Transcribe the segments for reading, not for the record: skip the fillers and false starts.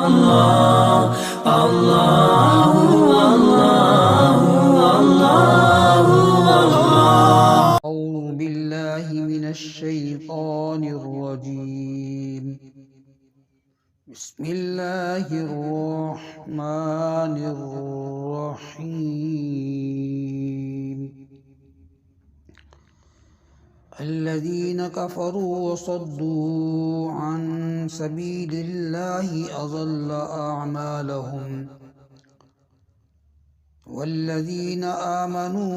الله الله الله الله الله. أعوذ بالله من الشيطان الرجيم. بسم الله الرحمن الرحيم. الذين كفروا وصدوا عن سبيل الله أضل أعمالهم والذين آمنوا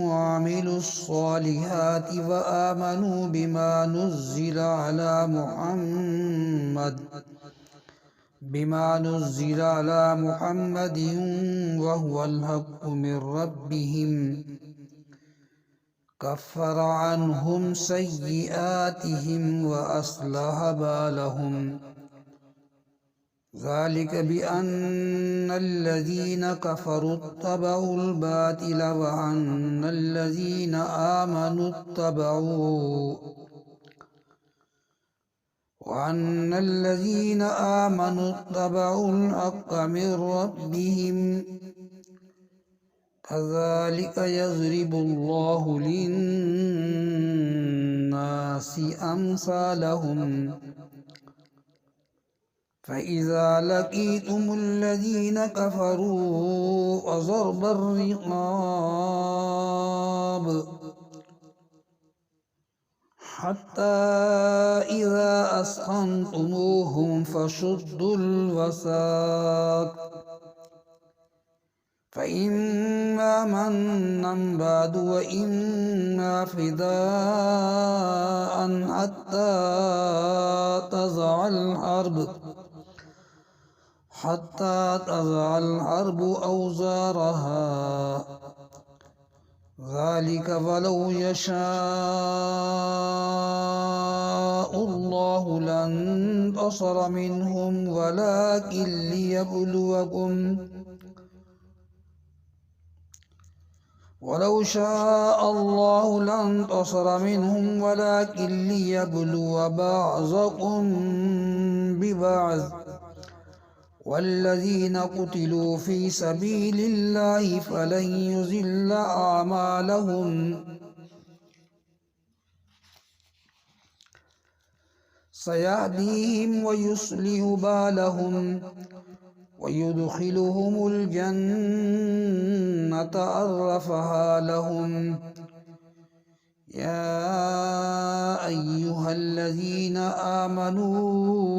وعملوا الصالحات وآمنوا بما نزل على محمد وهو الحق من ربهم كفر عنهم سيئاتهم وأصلح بالهم. ذلك بأن الذين كفروا اتبعوا الباطل وأن الذين آمنوا اتبعوا الحق من ربهم. كذلك يضرب الله للناس أمثالهم. فإذا لقيتم الذين كفروا فضرب الرقاب حتى إذا أثخنتموهم فشدوا الوثاق فإما منا بعد وإما فداء حتى تضع الحرب أوزارها. ذلك ولو يشاء الله لانتصر منهم ولو شاء الله لانتصر منهم ولكن ليبلو بعضكم ببعض. والذين قتلوا في سبيل الله فلن يضل أعمالهم سيهديهم ويصلح بالهم ويدخلهم الجنة عرفها لهم. يا أيها الذين آمنوا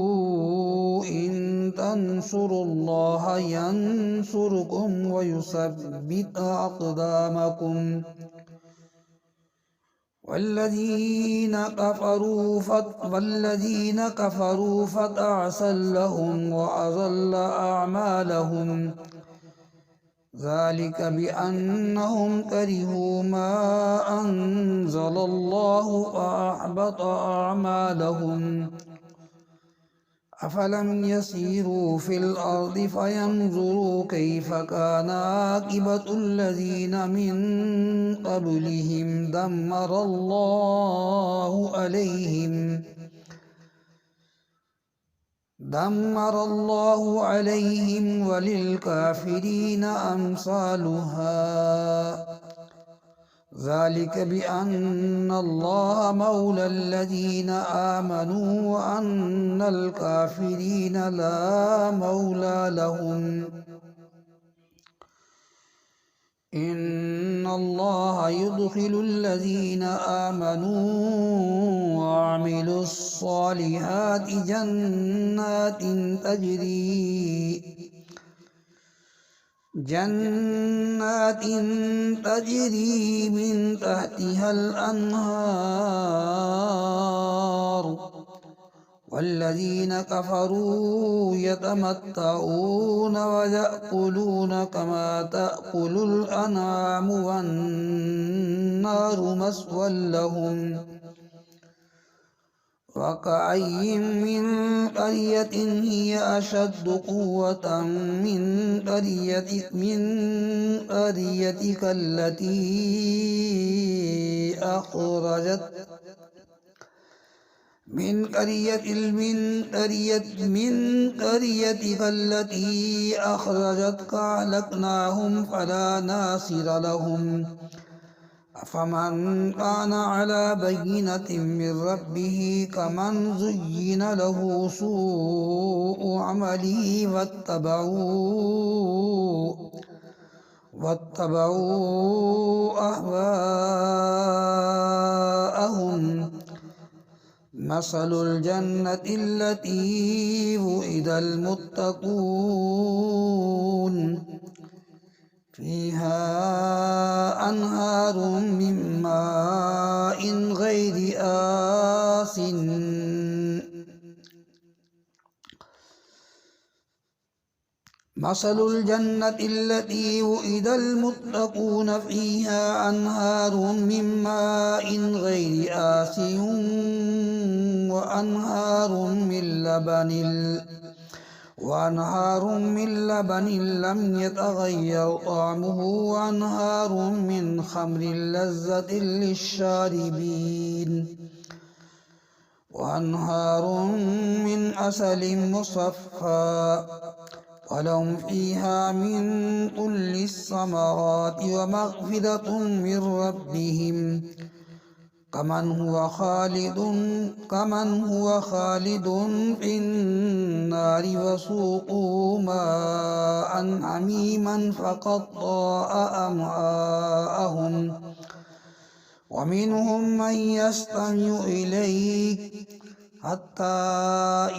إن تنصروا الله ينصركم ويثبت أقدامكم. والذين كفروا فتعسا لهم وأضل أعمالهم. ذلك بأنهم كرهوا ما أنزل الله فأحبط أعمالهم. أفلم يسيروا في الأرض فينظروا كيف كان عاقبة الذين من قبلهم دمر الله عليهم وللكافرين أمثالها. ذلك بأن الله مولى الذين آمنوا وأن الكافرين لا مولى لهم. إن الله يدخل الذين آمنوا وعملوا الصالحات جنات تجري من تحتها الأنهار. والذين كفروا يتمتعون ويأكلون كما تأكل الأنعام والنار مثوى لهم. وكأي من قرية هي أشد قوة من قريتك التي من قريتك التي أخرجتك أهلكناهم فلا ناصر لهم أفمن كان على بينة من ربه كمن زين له سوء عمله واتبعوا أهواءهم مثل الجنة التي وعد المتقون فيها أنهار من ماء غير مثل الجنة التي وعد المتقون فيها أنهار من ماء غير وأنهار من لبن لم يتغير طعمه وأنهار من خمر لذة للشاربين وأنهار من عسل مصفى ولهم فيها من كل الثمرات ومغفرة من ربهم كمن هو خالد في النار وسوقوا ماء حميما فقطع أمعاءهم ومنهم من يستمع إليك حتى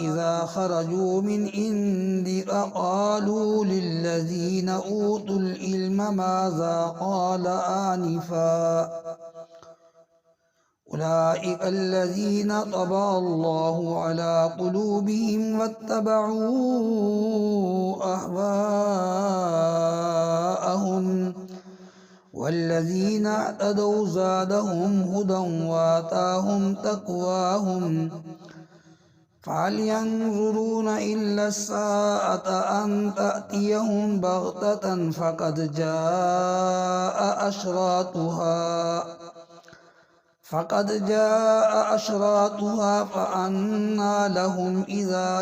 إذا خرجوا من عندك قالوا للذين أوتوا العلم ماذا قال آنفا أولئك الذين طبع الله على قلوبهم واتبعوا أهواءهم والذين اعتدوا زادهم هدى وآتاهم تقواهم فهل ينظرون إلا الساعة أن تأتيهم بغتة فقد جاء أشراطها فأنى لهم إذا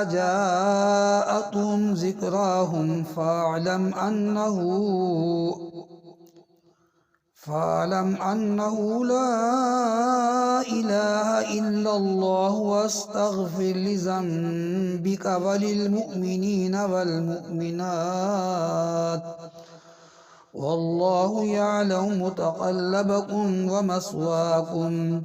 جاءتهم ذكراهم فاعلم أنه لا إله إلا الله واستغفر لذنبك وللمؤمنين والمؤمنات والله يعلم متقلبكم ومثواكم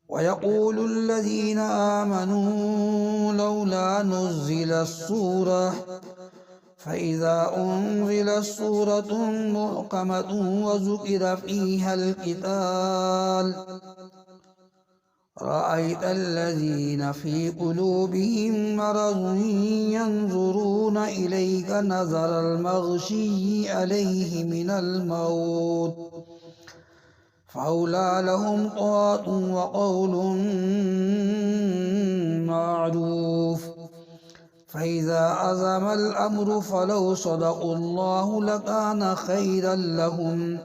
ويقول الذين آمنوا لولا نزلت سورة فإذا أنزلت سورة محكمة وذكر فيها القتال رأيت الذين في قلوبهم مرض ينظرون إليك نظر المغشي عليه من الموت فأولى لهم طاعة وقول معروف فإذا عزم الأمر فلو صدقوا الله لكان خيرا لهم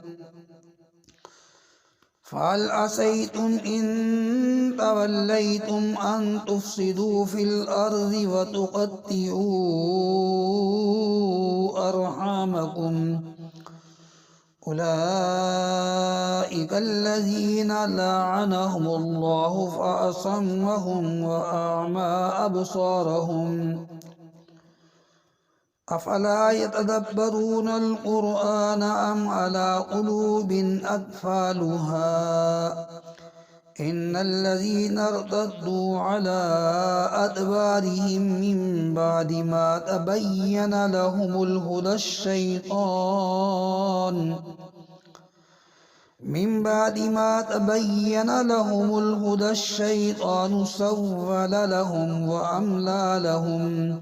فهل عسيتم إن توليتم أن تفسدوا في الأرض وتقطعوا أرحامكم أولئك الذين لعنهم الله فأصمهم وأعمى أبصارهم أفلا يتدبرون القرآن أم على قلوب أقفالها إن الذين ارتدوا على أدبارهم من بعد ما تبين لهم الهدى الشيطان سول لهم وأملى لهم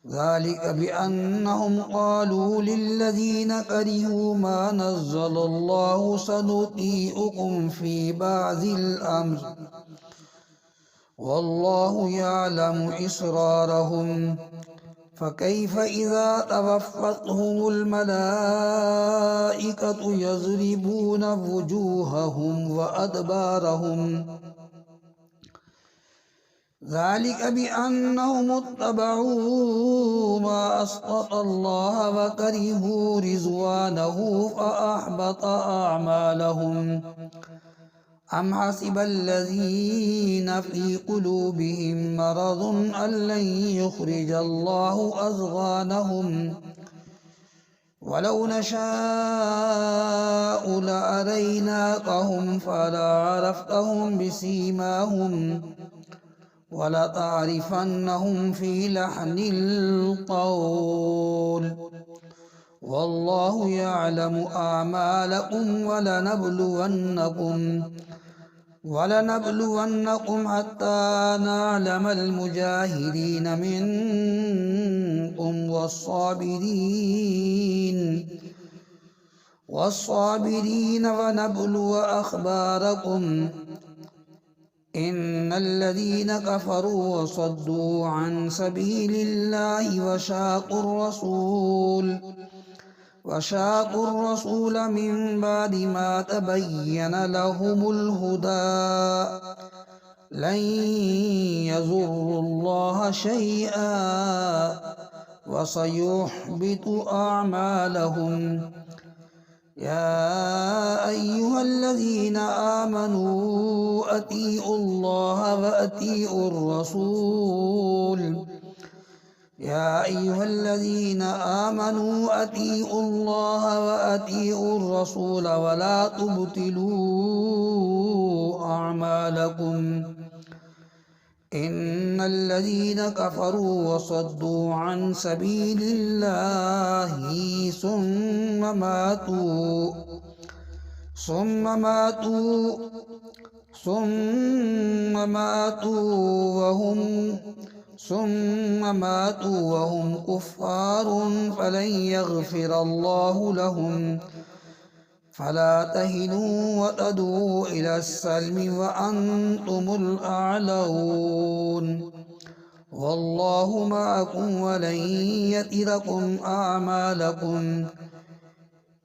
ذلك بأنهم قالوا للذين كرهوا ما نزل الله سنطيعكم في بعض الأمر والله يعلم إسرارهم فكيف إذا توفتهم الملائكة يضربون وجوههم وأدبارهم ذلك بأنهم اتبعوا ما أسخط الله وكرهوا رضوانه فأحبط أعمالهم أم حسب الذين في قلوبهم مرض أن لن يخرج الله أضغانهم ولو نشاء لأريناكهم فلعرفتهم بسيماهم ولتعرفنهم في لحن القول والله يعلم أعمالكم ولنبلونكم حتى نعلم المجاهدين منكم والصابرين ونبلو أخباركم إن الذين كفروا وصدوا عن سبيل الله وشاقوا الرسول من بعد ما تبين لهم الهدى لن يضروا الله شيئا وسيحبط أعمالهم يا أيها الذين آمنوا أطيعوا الله وأطيعوا الرسول يا أيها الذين آمنوا أطيعوا الله وأطيعوا الرسول ولا تبطلوا أعمالكم إن الذين كفروا وصدوا عن سبيل الله ثم ماتوا وهم كفار فلن يغفر الله لهم فلا تهنوا وتدعوا إلى السلم وأنتم الأعلون والله معكم ولن يتركم أعمالكم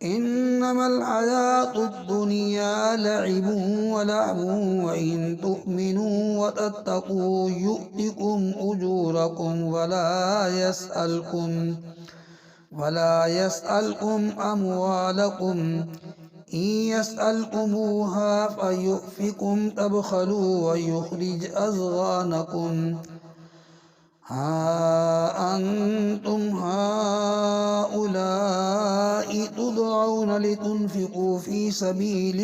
إنما الحياة الدنيا لعب ولهو وإن تؤمنوا وتتقوا يؤتكم أجوركم ولا يسألكم أموالكم إن يسألكموها فيؤفكم تبخلوا ويخرج أضغانكم ها أنتم هؤلاء تدعون لتنفقوا في سبيل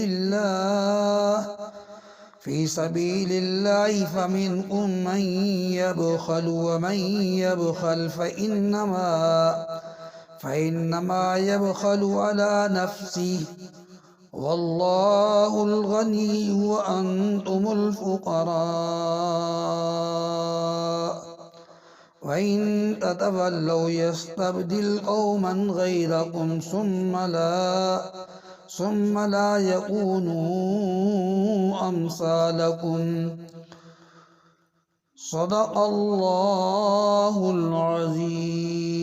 الله فمنكم من يبخل ومن يبخل فإنما يبخل على نفسه والله الغني وأنتم الفقراء وإن تتولوا يستبدل قوما غيركم ثم لا يكونوا أمثالكم صدق الله العظيم.